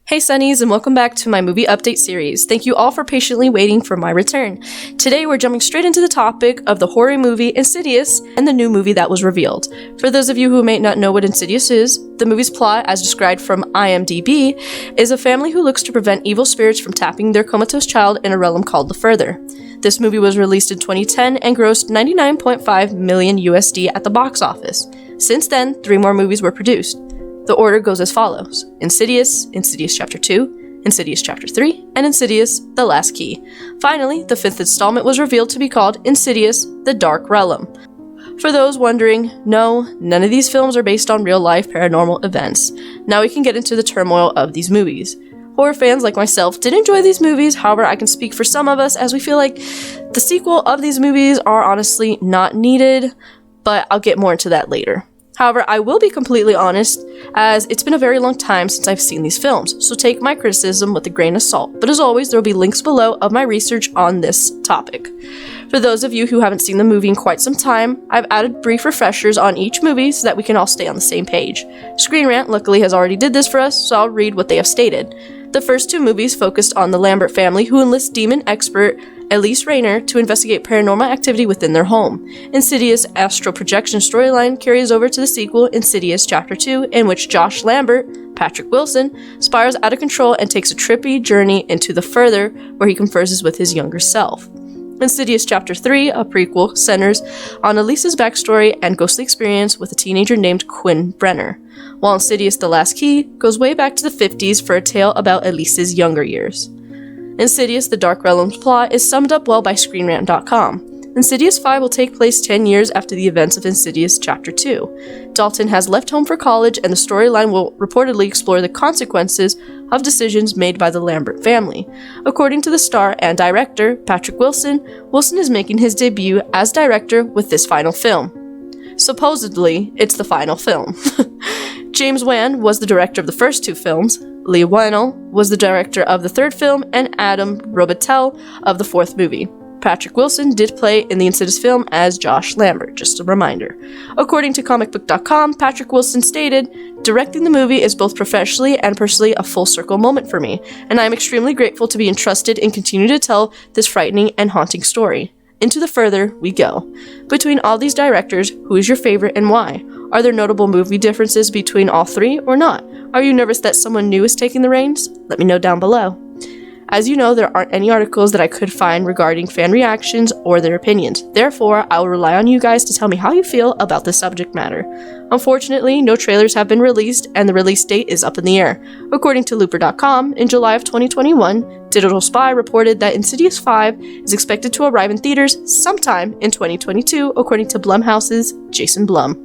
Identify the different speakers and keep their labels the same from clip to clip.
Speaker 1: Hey Sunnies, and welcome back to my movie update series. Thank you all for patiently waiting for my return. Today we're jumping straight into the topic of the horror movie Insidious and the new movie that was revealed. For those of you who may not know what Insidious is, the movie's plot, as described from IMDb, is a family who looks to prevent evil spirits from tapping their comatose child in a realm called the Further. This movie was released in 2010 and grossed $99.5 million USD at the box office. Since then, 3 more movies were produced. The order goes as follows: Insidious, Insidious Chapter 2, Insidious Chapter 3, and Insidious, The Last Key. Finally, the 5th installment was revealed to be called Insidious, The Dark Realm. For those wondering, no, none of these films are based on real-life paranormal events. Now we can get into the turmoil of these movies. Horror fans like myself did enjoy these movies, however I can speak for some of us as we feel like the sequel of these movies are honestly not needed, but I'll get more into that later. However, I will be completely honest, as it's been a very long time since I've seen these films, so take my criticism with a grain of salt. But as always, there will be links below of my research on this topic. For those of you who haven't seen the movie in quite some time, I've added brief refreshers on each movie so that we can all stay on the same page. Screen Rant luckily has already did this for us, so I'll read what they have stated. The first 2 movies focused on the Lambert family, who enlist demon expert Elise Rayner to investigate paranormal activity within their home. Insidious' astral projection storyline carries over to the sequel, Insidious Chapter 2, in which Josh Lambert, Patrick Wilson, spirals out of control and takes a trippy journey into the Further, where he converses with his younger self. Insidious Chapter 3, a prequel, centers on Elise's backstory and ghostly experience with a teenager named Quinn Brenner, while Insidious: The Last Key goes way back to the 50s for a tale about Elise's younger years. Insidious: The Dark Realm's plot is summed up well by ScreenRant.com. Insidious 5 will take place 10 years after the events of Insidious Chapter 2. Dalton has left home for college, and the storyline will reportedly explore the consequences of decisions made by the Lambert family. According to the star and director, Patrick Wilson, Wilson is making his debut as director with this final film. Supposedly, it's the final film. James Wan was the director of the first 2 films, Lee Whannell was the director of the 3rd film, and Adam Robitel of the 4th movie. Patrick Wilson did play in the Insidious film as Josh Lambert, just a reminder. According to comicbook.com, Patrick Wilson stated, "Directing the movie is both professionally and personally a full circle moment for me, and I am extremely grateful to be entrusted and continue to tell this frightening and haunting story. Into the Further we go." Between all these directors, who is your favorite and why? Are there notable movie differences between all 3 or not? Are you nervous that someone new is taking the reins? Let me know down below. As you know, there aren't any articles that I could find regarding fan reactions or their opinions. Therefore, I will rely on you guys to tell me how you feel about this subject matter. Unfortunately, no trailers have been released, and the release date is up in the air. According to Looper.com, in July of 2021, Digital Spy reported that Insidious 5 is expected to arrive in theaters sometime in 2022, according to Blumhouse's Jason Blum.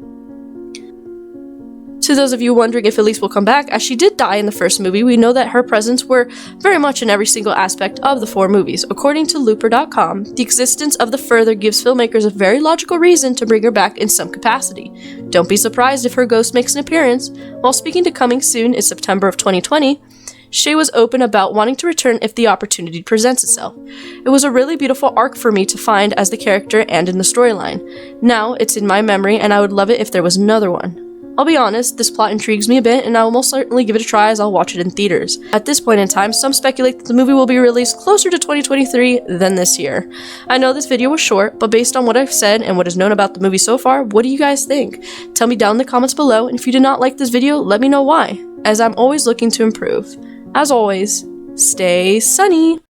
Speaker 1: To those of you wondering if Elise will come back, as she did die in the first movie, we know that her presence were very much in every single aspect of the 4 movies. According to Looper.com, the existence of the Further gives filmmakers a very logical reason to bring her back in some capacity. Don't be surprised if her ghost makes an appearance. While speaking to Coming Soon in September of 2020, Shay was open about wanting to return if the opportunity presents itself. "It was a really beautiful arc for me to find as the character and in the storyline. Now, it's in my memory, and I would love it if there was another one. I'll be honest, this plot intrigues me a bit, and I will most certainly give it a try as I'll watch it in theaters." At this point in time, some speculate that the movie will be released closer to 2023 than this year. I know this video was short, but based on what I've said and what is known about the movie so far, what do you guys think? Tell me down in the comments below, and if you did not like this video, let me know why, as I'm always looking to improve. As always, stay sunny!